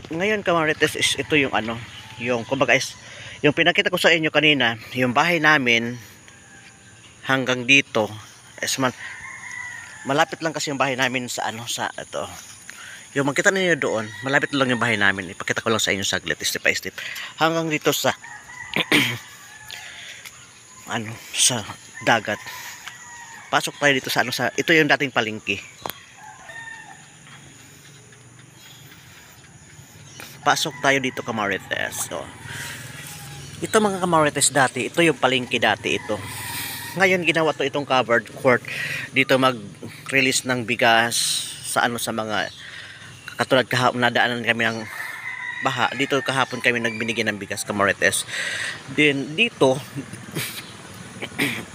Ngayon kamarites is ito yung ano, yung kumbaga is yung pinakita ko sa inyo kanina, yung bahay namin hanggang dito is malapit lang kasi yung bahay namin sa ano, sa ito. Yung makita niyo doon, malapit lang yung bahay namin. Ipakita ko lang sa inyo saglit, step by step. Hanggang dito sa ano, sa dagat. Pasok tayo dito sa ano, sa ito yung dating palengke. Pasok tayo dito kamarites. So, ito mga kamarites dati, ito yung palengke dati ito. Ngayon ginawa to itong covered court. Dito mag-release ng bigas sa ano, sa mga katulad kahapon nadaanan kami ng baha. Dito kahapon kami nagbinigay ng bigas kamarites. Then dito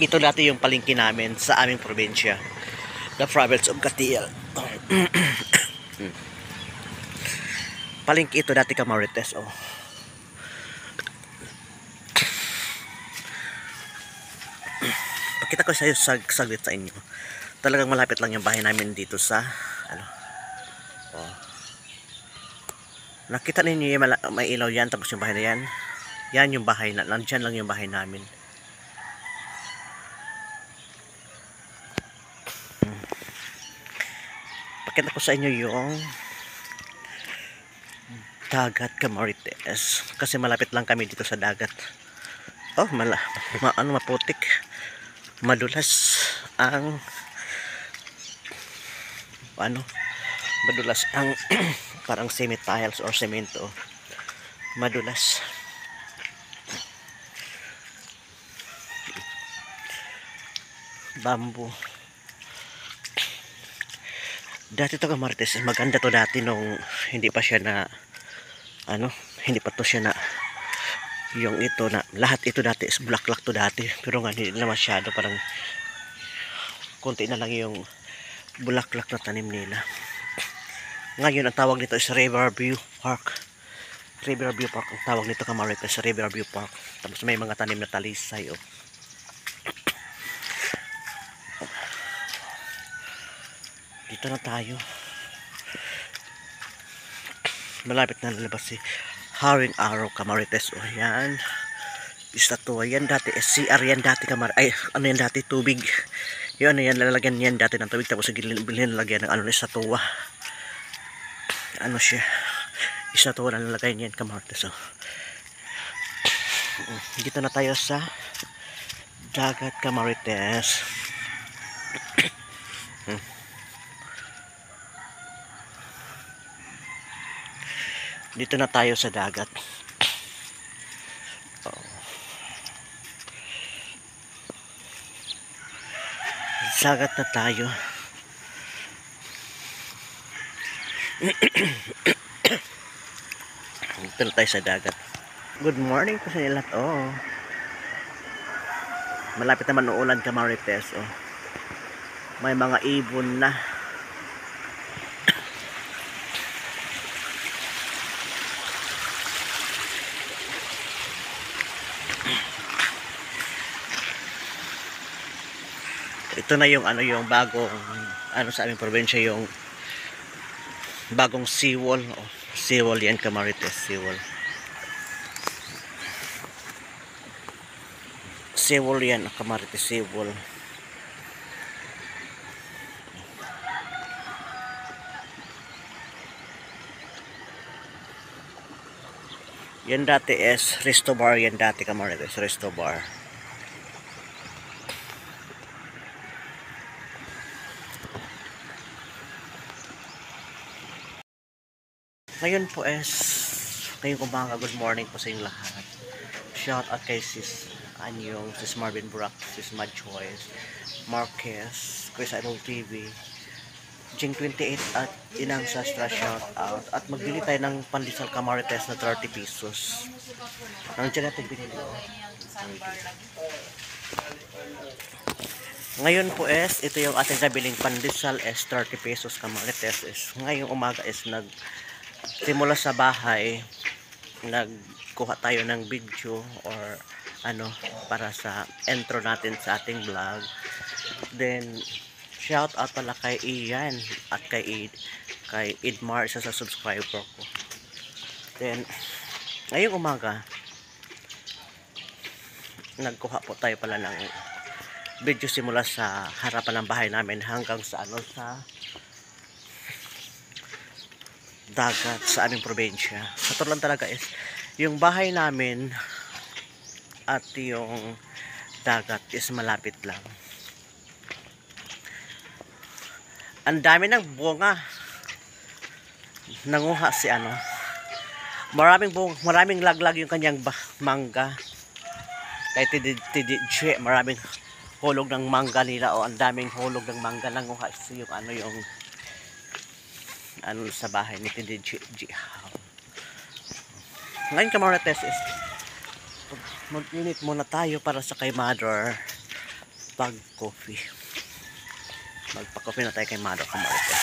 ito dati yung palengke namin sa aming probinsya. The province of Catiel. Palengke ito dati kamarites, oh. Pakita ko sa iyo saglit sa inyo. Talagang malapit lang yung bahay namin dito sa ano. Oh. Nakita ninyo yung may ilaw yan, tapos yung bahay na yan. Yan yung bahay na, nandiyan lang yung bahay namin. Pakita ko sa inyo yung dagat kamarites. Kasi malapit lang kami dito sa dagat. Oh, maputik. Madulas ang ano, madulas ang parang cement tiles or semento. Madulas. Bamboo. Dati to kamarites, maganda to dati nung hindi pa siya na ano, hindi pa to siya na yung ito na lahat ito dati is bulaklak to dati, pero nga hindi na masyado, parang konti na lang yung bulaklak na tanim nila. Ngayon ang tawag nito is Riverview Park. Riverview Park ang tawag nito kamarites, Riverview Park. Tapos may mga tanim na talisay, oh. Dito na tayo. Malapit na lalabas si Haring Araw kamarites, oh. Yan estatwa yan dati, CR yan dati ay ano yan dati, tubig. Yung ano yan, lalagyan yan dati ng tubig, tapos bilhin lalagyan ng ano, estatwa. Ano siya, estatwa na lalagyan yan kamarites, oh. Dito na tayo sa dagat kamarites. Dito na tayo sa dagat. Oh. Dagat na tayo. Dito na tayo sa dagat. Good morning po sa inyo lahat. Oh. Malapit naman uulan kamarites, oh. May mga ibon na. Ito na yung ano, yung bagong ano sa aming probinsya, yung bagong seawall, oh. Seawall yan kamarites, seawall. Seawall yan kamarites, seawall. Yan dati is resto bar, yan dati kamarites, resto bar. Ngayon po is ngayong umaga, good morning po sa inyong lahat. Shout out kay sis Anyong, Sis Marvin Burak, Sis Mad Choice, Marquez, Chris Idol TV, Jing 28 at Inang Sastra shout out. At magbili tayo ng pandesal Camarites na 30 pesos. Nandiyan natin binili. Ngayon po ito yung ating nabiling pandesal 30 pesos Camarites ngayong umaga simula sa bahay, nagkuha tayo ng video or para sa intro natin sa ating vlog. Then shout out pala kay Ian at kay Idmar, isa sa subscriber ko. Then ngayong umaga nagkuha po tayo pala ng video simula sa harapan ng bahay namin hanggang sa sa dagat sa aming probinsya. Sa totoo lang talaga yung bahay namin at yung dagat malapit lang. Ang dami ng bunga. Nanguha si maraming laglag yung kanyang mangga. Kay TDJ, maraming hulog ng mangga nila ang daming hulog ng mangga. Nanguha si yung sa bahay ni TDJ. Ngayon Camarites mag-init muna tayo para sa kay Mother pag coffee. Magpa-coffee na tayo kay Mother Camarites.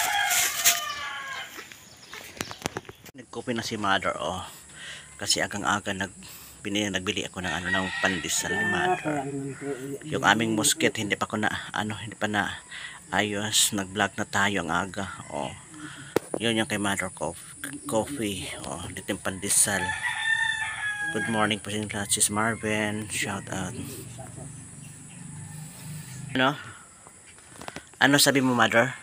Nag-coffee na si Mother kasi agang-aga nagbili ako ng ng pandesal ni Mother. Yung aming musket hindi pa na ayos. Nag-vlog na tayo ang aga. Yun yung kay Mother coffee. Dito yung pandesal. Good morning po sa inyo, Sis Marvin. Shout out. Ano sabi mo, Mother?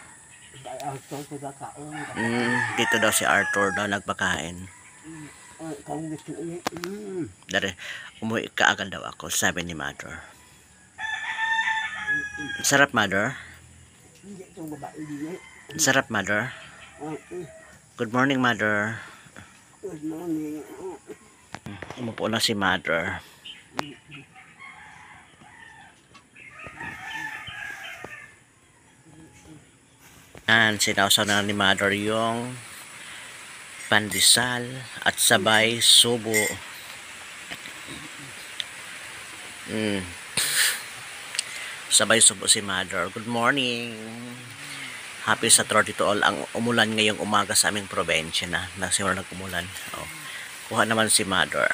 Dito daw si Arthur nagpakain. Dari, umuwi kaagad daw ako, sabi ni Mother. Sarap, Mother? Sarap, Mother? Good morning, Mother. Good morning. Umupo na si Mother. Sinawsaw na ni Mother yung pandesal at sabay subo. Sabay subo si Mother. Good morning. Happy Saturday to all. Ang umulan ngayong umaga sa aming probensya na siguro nag-umulan. Kuha naman si Mother.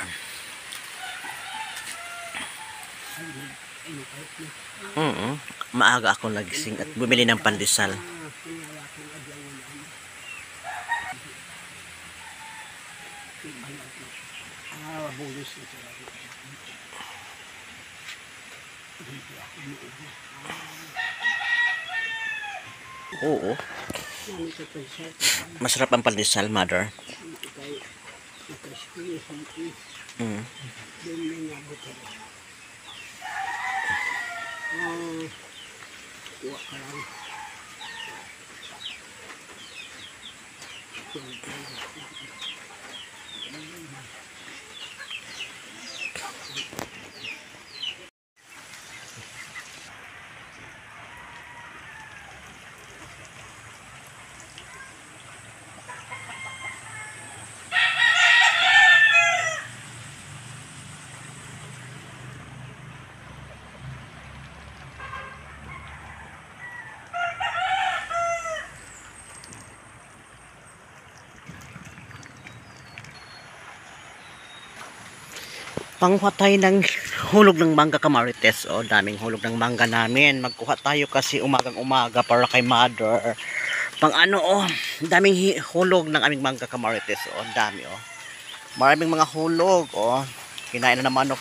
Maaga ako nagising at bumili ng pandesal. Oo. Masarap ang pandesal, Mother. Panghuha ng hulog ng mangga Camarites. Daming hulog ng mangga namin. Magkuha tayo kasi umagang-umaga para kay Mother. Daming hulog ng aming mangga Camarites. Dami Maraming mga hulog. Kinain na ng manok.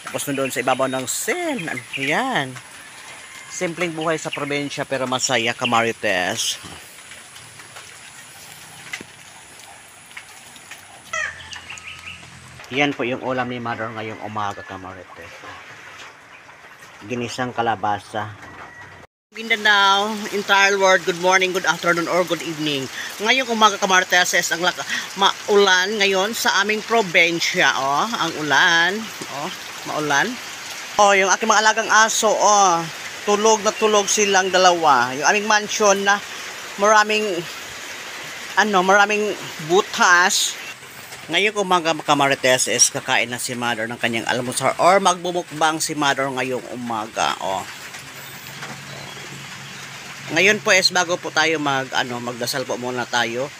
Tapos doon sa ibabaw ng sen. Yan. Simpleng buhay sa probinsya pero masaya Camarites. Yan po yung ulam ni Mother ngayong umaga Camarites. Ginisang kalabasa. Mindanao, entire world, good morning, good afternoon, or good evening. Ngayong umaga Camarites, ang maulan ngayon sa aming probensya. Ang ulan. Maulan. Oh, yung aking mga alagang aso, oh. Tulog na tulog silang dalawa. Yung aming mansion na maraming butas. Ngayong umaga mga kamarites is kakain na si Mother ng kanyang almusal or magbumukbang si Mother ngayong umaga. Oh. Ngayon po is bago po tayo magdasal po muna tayo.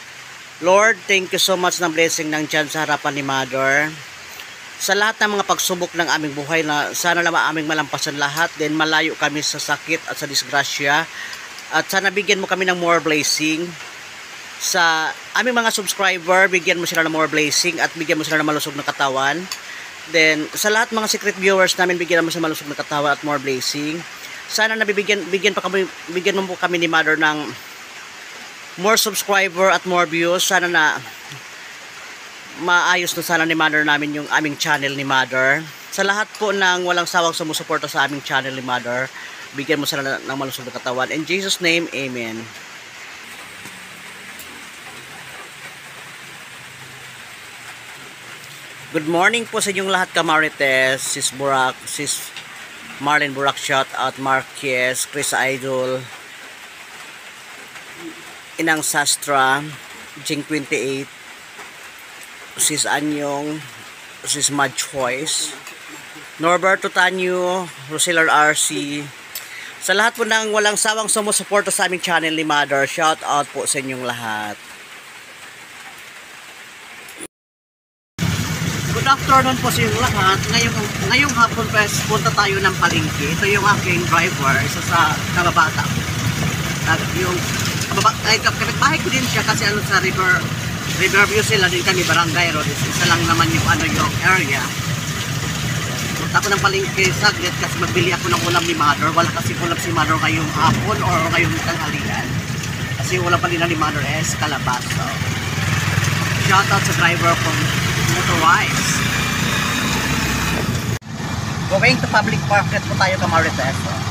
Lord, thank you so much ng blessing ng dyan sa harapan ni Mother. Sa lahat ng mga pagsubok ng aming buhay na sana naman aming malampasan lahat. Then malayo kami sa sakit at sa disgrasya. At sana bigyan mo kami ng more blessing. Sa aming mga subscriber, bigyan mo sila ng more blessing at bigyan mo sila ng malusog na katawan. Then, sa lahat mga secret viewers namin, bigyan mo sila malusog na katawan at more blessing. Sana bigyan mo po kami ni Mother ng more subscriber at more views. Sana na maayos na sana ni Mother namin yung aming channel ni Mother. Sa lahat po ng walang sawang sumusuporta sa aming channel ni Mother, bigyan mo sila ng malusog na katawan. In Jesus' name, Amen. Good morning po sa inyong lahat kamarites, Sis Burak, Sis Marlene Burak, shout out Marquez, Chris Idol, Inang Sastra, Jing 28, Sis Anyong, Sis Mad Choice, Norberto Tanyo, Roselar RC, sa lahat po ng walang sawang sumusuporta sa aming channel ni Mother, shout out po sa inyong lahat. Good afternoon po sa inyong lahat. Ngayong hapon punta tayo ng palengke. Ito yung aking driver, isa sa kababata. Kapitbahay ko din siya kasi sa Riverview sila din kami, Barangay Road. Isa lang naman yung area. Punta ako ng palengke saglit kasi magbili ako ng ulam ni Mother. Wala kasi ulam si Mother ngayong hapon or ngayong tanghalian. Kasi ulam pa nila ni Mother is kalabaso. Shout out sa driver kong motorwise. Going to public market po tayo kamarites.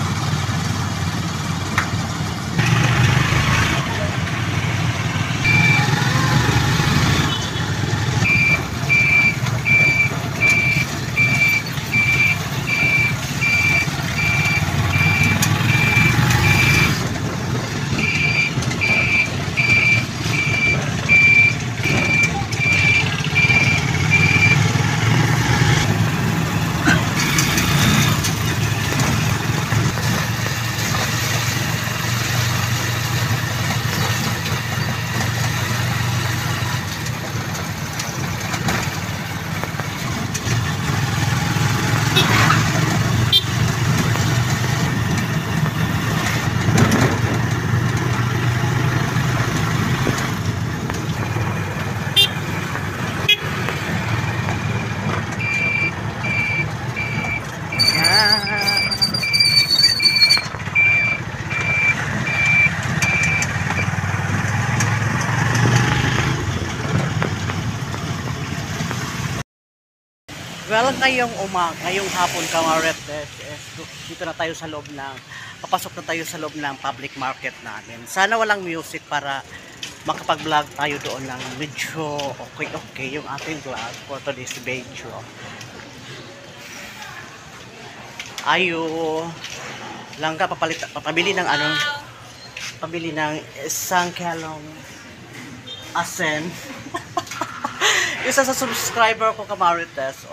Well, ngayong hapon kamarites, dito na tayo sa loob papasok na tayo sa loob ng public market namin. Sana walang music para makapag-vlog tayo doon ng medyo okay yung ating vlog for today's video. Langga pabili ng isang kilong asin. Isa sa subscriber ko kamarites,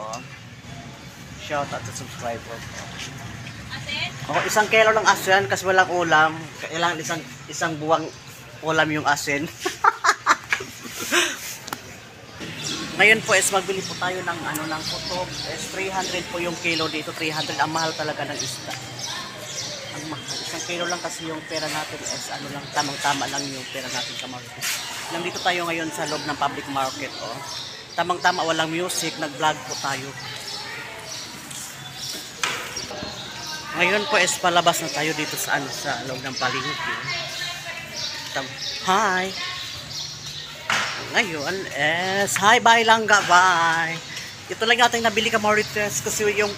shout out sa subscriber ko. Asin? 1 kilo ng asin kasi walang ulam. Kailangan isang buwang ulam yung asin. Ngayon po is magbili po tayo ng kutob. 300 po yung kilo dito, 300. Ang mahal talaga ng isda. Ang mahal. 1 kilo lang kasi yung pera natin is tamang-tama lang yung pera natin kamarites. Nandito tayo ngayon sa loob ng public market, Tamang-tama, walang music, nag-vlog po tayo. Ngayon po is palabas na tayo dito sa loob ng palengke. Hi! Ngayon is, hi, bye langga, bye! Ito lang ating nabili kamarites kasi yung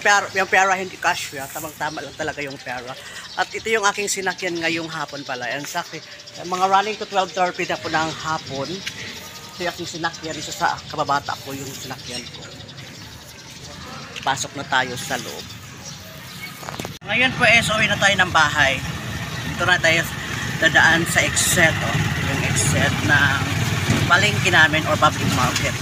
pera hindi kasya, tamang-tama lang talaga yung pera. At ito yung aking sinakyan ngayong hapon pala. And mga running to 12:30 na po ng hapon. Ito yung aking sinakyan, isa sa kababata ko yung sinakyan ko. Pasok na tayo sa loob. Ngayon po uwi na tayo ng bahay. Dito na tayo dadaan sa exit, yung exit ng palengke namin or public market.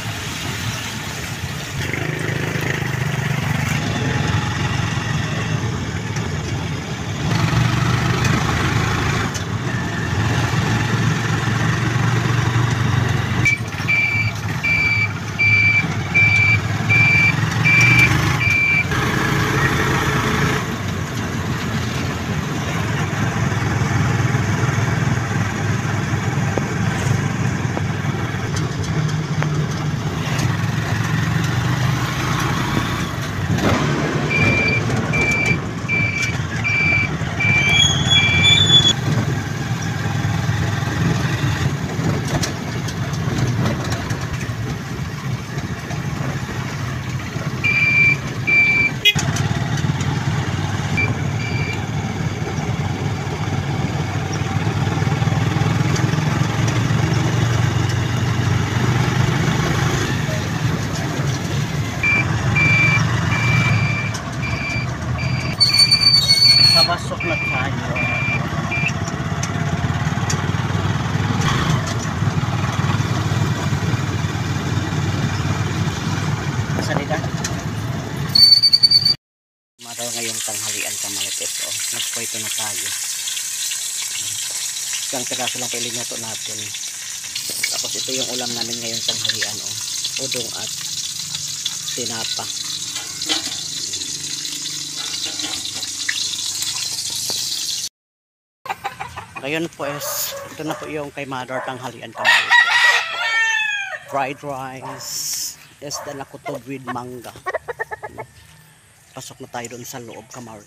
Papasok na tayo. Salida. Maraw ngayong tanghalian ka Marites. Nagpwito na tayo. Isang piraso lang pailinuto natin. Tapos ito yung ulam namin ngayong tanghalian. Udong at tinapa. Ngayon po ito na po yung kay Mother tanghalian kami. Fried rice, isda na kutob with mangga. Pasok na tayo doon sa loob, Kamar.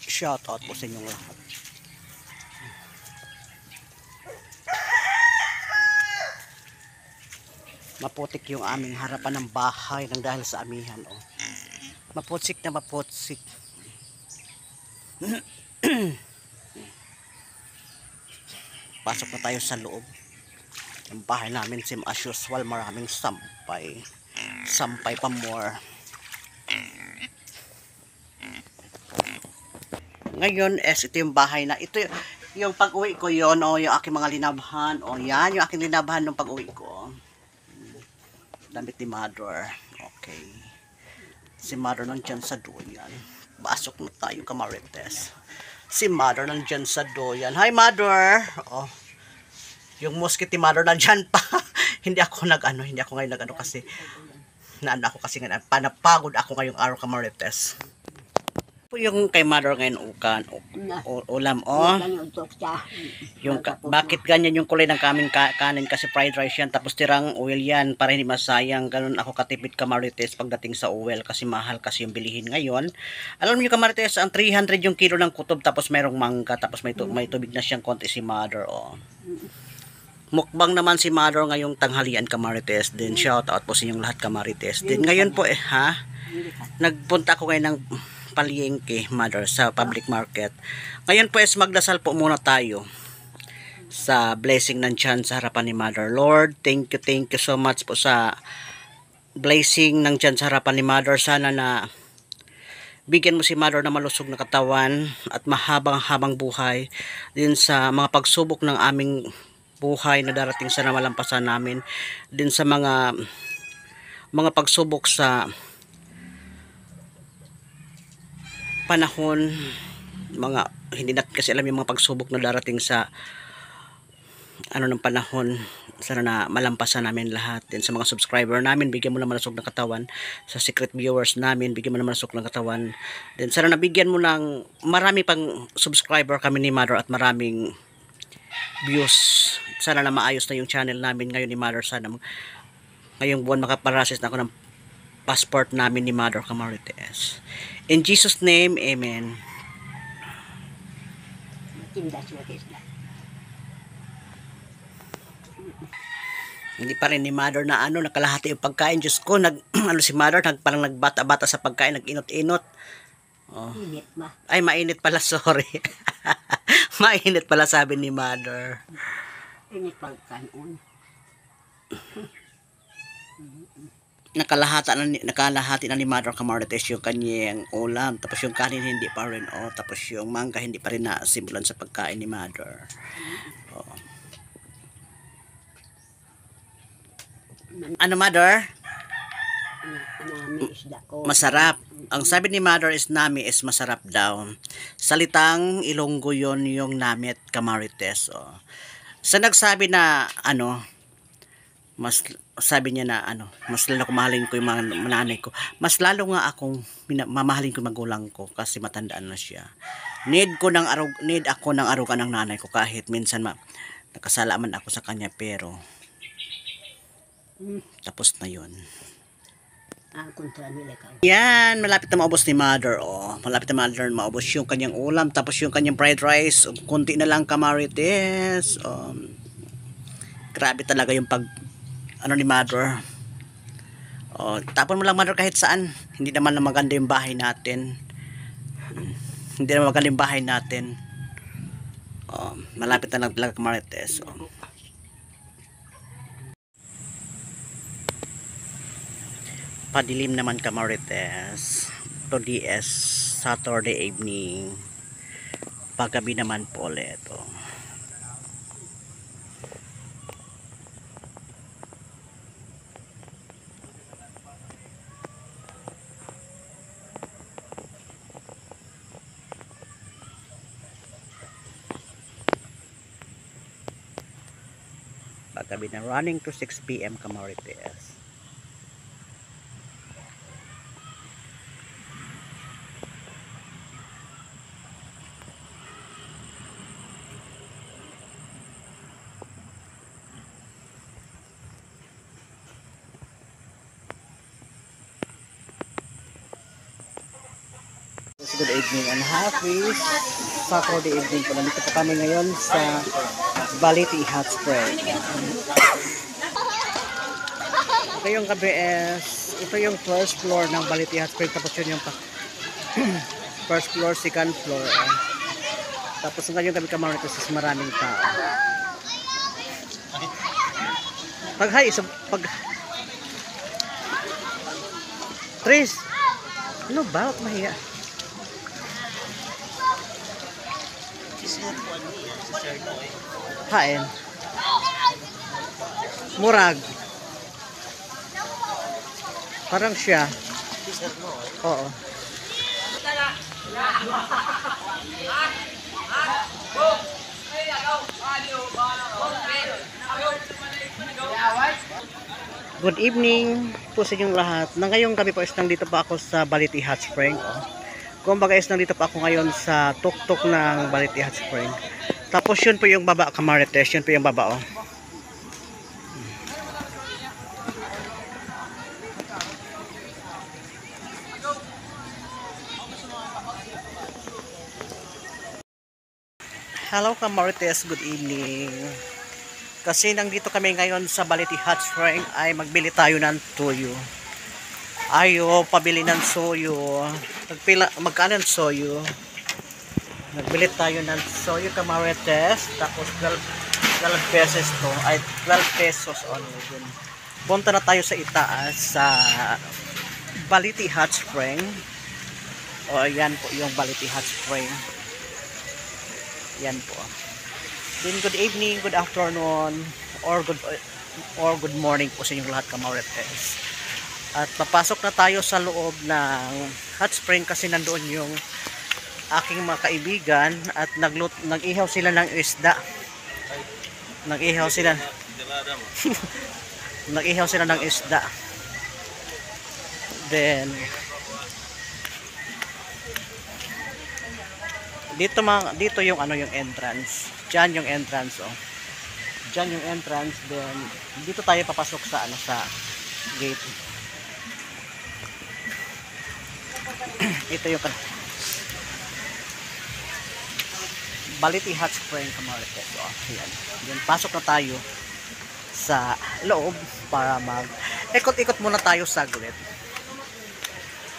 Shout out po sa inyong lahat. Maputik yung aming harapan ng bahay nang dahil sa amihan. Maputsik na maputsik. Pasok na tayo sa loob. Yung bahay namin, same as usual, maraming sampay. Sampay pa more. Ngayon, ito yung bahay na. Ito yung pag-uwi ko yon yung aking mga linabhan. Yan, yung aking linabhan ng pag-uwi ko. Damit ni Mother. Okay. Si Mother nandyan sa doyan. Pasok na tayo, Kamarites. Si Mother nandyan sa doyan. Hi, Mother! Yung mosquito ni Mother nandyan pa. hindi ako ngayon nag-ano kasi naano ako kasi nga panapagod ako ngayong araw, Kamarites. Yung kay Mother ngayon ulam yung bakit ganyan yung kulay ng kaming kanin kasi fried rice yan tapos tirang oil yan para hindi masayang. Ganun ako katipid, Kamarites, pagdating sa oil kasi mahal kasi yung bilihin ngayon. Alam niyo, Kamarites, ang 300 yung kilo ng kutob tapos mayroong mangga tapos may tubig na siyang konti si Mother. Mukbang naman si Mother ngayong tanghalian, Kamarites. Din shout out po sa inyong lahat, Kamarites. Din ngayon po nagpunta ako ngayon ng palengke, Mother, sa public market. Ngayon po magdasal po muna tayo sa blessing ng tiyan sa harapan ni Mother. Lord, thank you so much po sa blessing ng tiyan sa harapan ni Mother. Sana na bigyan mo si Mother na malusog na katawan at mahabang-habang buhay din sa mga pagsubok ng aming buhay na darating, sana malampasan namin din sa mga pagsubok sa panahon, mga hindi natin kasi alam yung mga pagsubok na darating sa ng panahon. Sana na malampasan namin lahat. Din sa mga subscriber namin, bigyan mo na malusog ng katawan. Sa secret viewers namin, bigyan mo na malusog ng katawan. Din sana nabigyan mo ng marami pang subscriber kami ni Mother at maraming views. Sana na maayos na yung channel namin ngayon ni Mother. Sana ngayong buwan makaparasis na ako ng passport namin ni Mother, Kamarites. In Jesus' name, Amen. Hindi pa rin ni Mother na nakalahati yung pagkain. Diyos ko, si Mother, parang nagbata-bata sa pagkain, nag-inot-inot. Init ma. Ay, mainit pala, sorry. Mainit pala, sabi ni Mother. Init pagkain. nakalahati na ni Mother Camartes yung kanyang ulam, tapos yung kanin hindi pa rin, tapos yung mangga hindi pa rin nasimulan sa pagkain ni Mother. Ano, Mother? Nami isda ko. Masarap. Ang sabi ni Mother is nami is masarap daw. Salitang Ilonggo yon yung nami at Camartes. Sa nagsabi na mas sabi niya na mas lalo ko mahalin ko yung mga nanay ko. Mas lalo nga akong mamahalin ko yung magulang ko kasi matandaan na siya. Need ako ng arugan ng nanay ko kahit minsan nakasala man ako sa kanya, pero tapos na yun. Kontra nila ka. Yan, malapit na maubos ni Mother. Malapit na Mother maubos yung kanyang ulam, tapos yung kanyang fried rice, kunti na lang Camartes. Grabe talaga yung ni Mother. Tapon mo lang, Mother, kahit saan. Hindi naman na maganda yung bahay natin. Hindi naman maganda yung bahay natin. Malapit na lang talaga Camartes. Padilim naman Camartes. Today is Saturday evening. Paggabi naman po ulit. Paggabi na, running to 6 PM Camartes. Good evening and happy Saturday evening po. Nandito po kami ngayon sa Balete Hot Spring. Ito yung ito yung first floor ng Balete Hot Spring, tapos yun yung first floor, second floor. Tapos ngayon kami Camartes is maraming tao. Tris, ano ba? Mahiya. Hain. Murag. Parang siya. Oo. Good evening po sa inyong lahat. Ngayong gabi po is nandito pa ako sa Balete Hot Spring. Kumbaga is nandito pa ako ngayon sa tuktok ng Balete Hot Spring. Tapos yun po yung baba Camartes, yun po yung baba Hello Camartes, good evening. Kasi nandito kami ngayon sa Balete Hot Spring ay magbili tayo ng toyo. Pabili ng soyo. Magkano ng soyo? Nagbili tayo ng soyo Camartes, tapos 12 pesos to, ay 12 pesos only din. Punta na tayo sa itaas sa Balete Hot Spring. Yan po yung Balete Hot Spring. Yan po. Then good evening, good afternoon, or good morning po sa inyong lahat Camartes. At papasok na tayo sa loob ng hot spring kasi nandoon yung aking mga kaibigan at nag-ihaw sila ng isda. Nag-ihaw sila. Nag-ihaw sila ng isda. Then dito yung yung entrance. Diyan yung entrance Diyan yung entrance, then dito tayo papasok sa sa gate. Ito yung Balete Hot Spring Camartes. Ayan. Then pasok na tayo sa loob para ikot-ikot muna tayo saglit.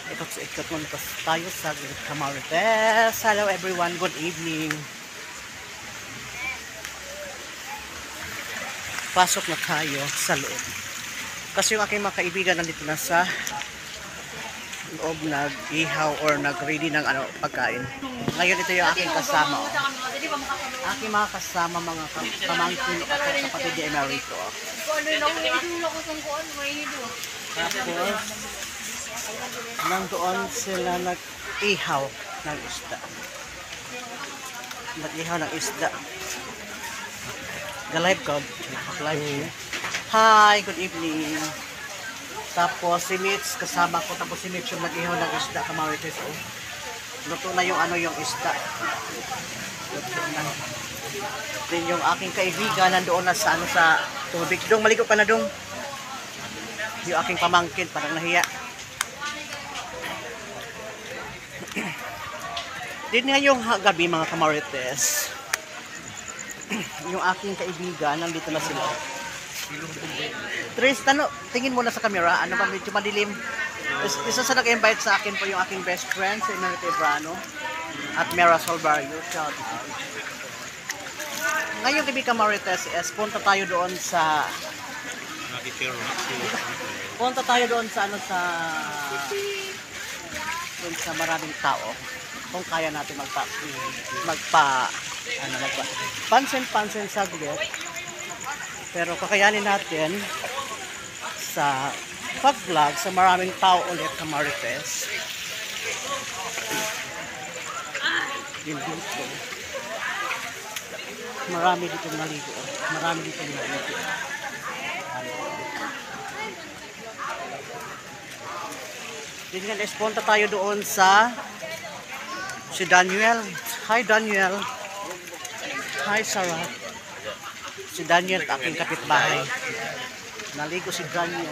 Ikot muna tayo saglit Camartes. Hello everyone, good evening. Pasok na tayo sa loob. Kasi yung aking mga kaibigan nandito na sa loob nag-ihaw or nag-ready ng ano, pagkain. Ngayon ito yung aking kasama. Oh. Aking mga kasama, mga pamangkin at kapatid ni Americo. Tapos, nandoon sila nag-ihaw ng isda. Nag-ihaw ng isda. Ga-live ka? Live. Hi, good evening. Tapos si Mitch kasama ko. Tapos si Mitch yung nag-ihaw ng isda. Kamarites. Oh. Luto na yung ano yung isda. Luto na. Then yung aking kaibigan nandoon na sa ano sa tubig. Dong, maligo ka na dong. Yung aking pamangkin parang nahiya. Din ngayong gabi mga kamarites. Yung aking kaibigan nandito na sila. Tris, tingin muna sa camera. Ano ba, medyo madilim. Isa sa nag-invite sa akin po yung aking best friend, si Emerito Ebrano at Mera Solvario. Shout out. Ngayong gabi kamarites, punta tayo doon sa ano sa maraming tao. Kung kaya natin pansin saglit. Pero kakayanin natin sa pag-vlog sa maraming tao ulit na Marites. Yun dito. Marami dito naligo. Din nga, punta tayo doon sa si Daniel. Hi Daniel. Hi Sarah. Si Daniel, aking kapitbahay. Naligo si Daniel.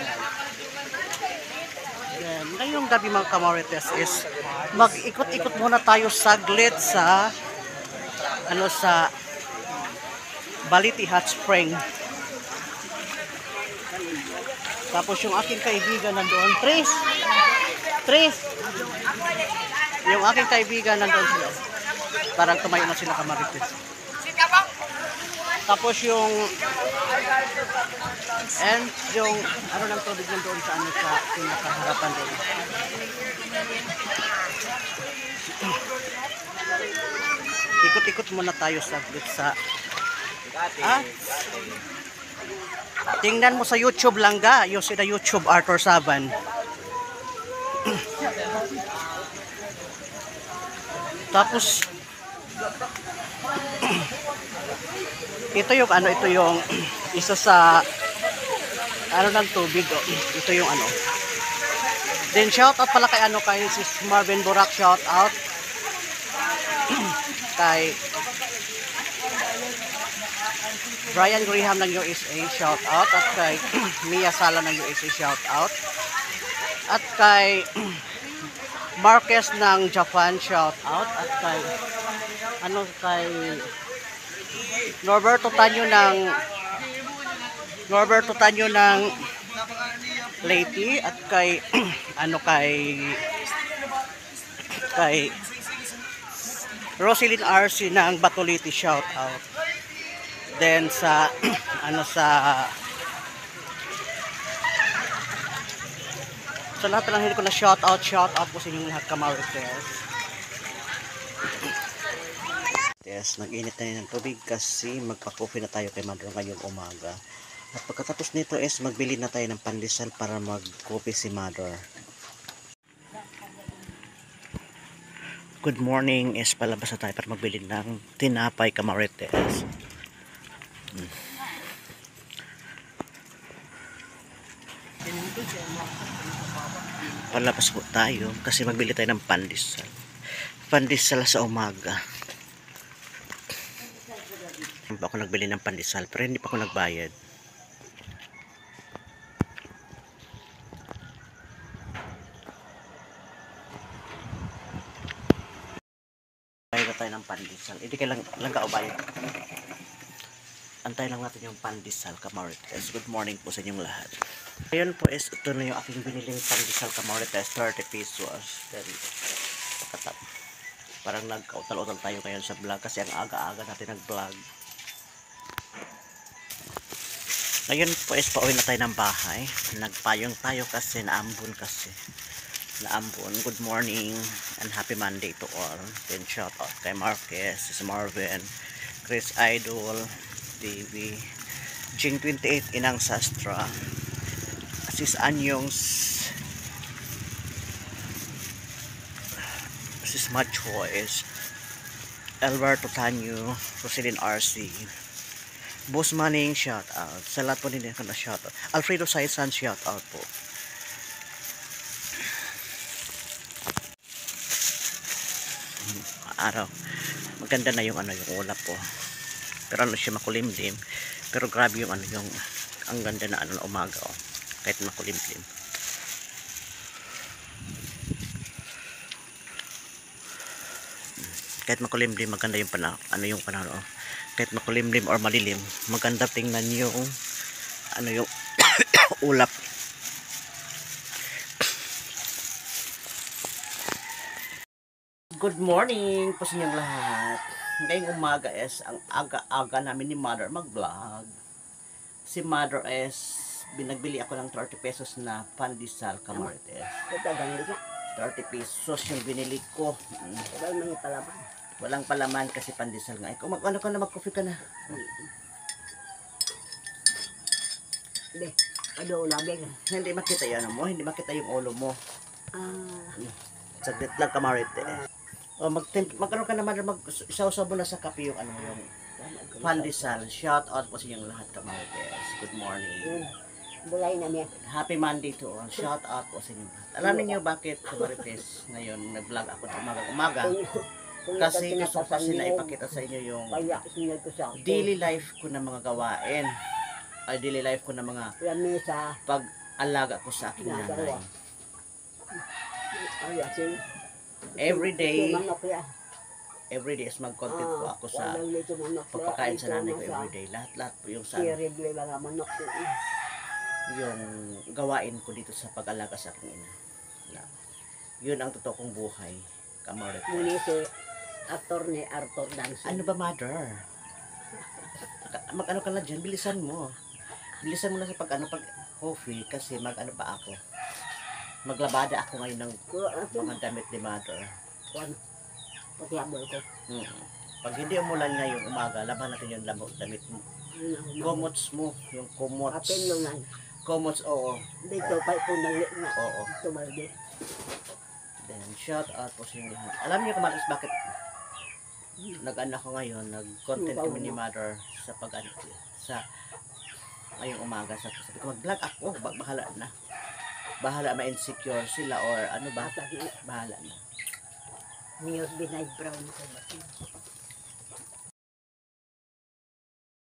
Then, ngayong gabi mga kamarites is mag-ikot-ikot muna tayo saglit sa sa Baliti Hot Spring. Tapos yung aking kaibigan nandoon, Tris! Yung aking kaibigan nandoon sila. Parang tumayo na sila kamarites. Tapos yung ano ng tubig doon sa pinakaharapan doon. Ikot-ikot muna tayo saglit sa tingnan mo sa YouTube lang ga, yung sila YouTube Arthur Saban. Tapos ito yung isa sa ng tubig. Oh. Ito yung ano. Then shout out pala kay si Marvin Burak, shout out. Kay Brian Graham ng USA, shout out. At kay Mia Sala ng USA, shout out. At kay Marquez ng Japan, shout out. At kay Norberto Tanyo ng Leyte at kay kay Roselyn RC ng Batoliti, shout out. Then sa sa lahat ng hindi ko na shout out po sa inyong lahat kamarites. Yes, nag-init na ng tubig kasi magpa-coffee na tayo kay Mother ngayong umaga. At pagkatapos nito is magbili na tayo ng pandesal para mag-coffee si Mother. Good morning, is palabas na tayo para magbili ng tinapay kamarites. Palabas po tayo kasi magbili tayo ng pandesal. Pandesal sa umaga. Hindi pa ako nagbili ng pandesal pero hindi pa ako nagbayad. Bayad na tayo ng pandesal. Hindi kailang kaubayad. Antay lang natin yung pandesal kamarites. Good morning po sa inyong lahat. Ngayon po is ito na yung aking biniling pandesal kamarites, 30 pesos. Then parang nagkautal-utal tayo ngayon sa vlog kasi ang aga-aga natin nag-vlog. Ngayon po is pauwi na tayo ng bahay. Nagpayong tayo kasi naambon kasi. Naambon. Good morning and happy Monday to all. Then shout out kay Marquez, si Marvin, Chris Idol, TV, Jing 28, Inang Sastra, Sis Anyong, Sis Machois, Alberto Tanyo, Roselyn RC, Boss Manning, shout out. Sa lahat po din ko na shout out. Alfredo Saisan, shout out po. Araw. Maganda na yung yung ulap po. Pero siya makulimlim. Pero grabe yung yung ang ganda na na umaga oh. Kahit makulimlim. Kahit makulimlim maganda yung yung panahon oh. Kahit makulimlim or malilim, maganda tingnan yung yung ulap. Good morning po sa inyong lahat. Ngayong umaga is ang aga-aga namin ni Mother mag-vlog. Si Mother is binagbili ako ng 30 pesos na pandesal Camartes. Katagang liga. 30 pesos yung binili ko. Sabay mga palaban. Walang palaman kasi pandesal nga. Ikaw ano ka na, mag-coffee ka na. Be, ado labing. Hindi makita yan mo, hindi makita yung ulo mo. Saglit lang Camartes. O magkaroon ka naman mag-isaw-saw mo na sa kape yung yung pandesal. Shout out po sa inyong lahat Camartes. Good morning. Bulay na niya. Happy Monday to all. Shout out po sa inyo lahat. Alam niyo bakit Camartes ngayon nag-vlog ako ng umaga? Kasi gusto ko kasi na ipakita sa inyo yung daily life ko na mga gawain. Ay daily life ko na mga lamesa. pag-alaga ko sa aking nanay. Every day is mag-content po ako sa pagpakain sa nanay ko every day. Lahat po yung yung gawain ko dito sa pag-alaga sa aking ina. Yun ang totoo kong buhay. Camartes. Muli si aktor ni Arthur Dancy. Ano ba, Mother? Mag-ano ka na dyan? Bilisan mo. Bilisan mo na sa pag coffee kasi mag-ano pa ako. Maglabada ako ngayon ng mga damit ni Mother. Pati habol ko. Pag hindi umulan ngayong umaga, laban natin yung damit mo. Komots mo, yung komots. Apin yung nan. Komots, oo. Dito pa ito nali na. Oo. Ito maldi. Then, shout out po sa inyo lahat. Alam niyo kung bakit nag-ano ko ngayon, nag-content kami ni Mother sa sa ngayong umaga. Sabi ko, mag-vlog ako, bahala na. Bahala ma-insecure sila or ano ba? Bahala na. News Binay Brown ko ba?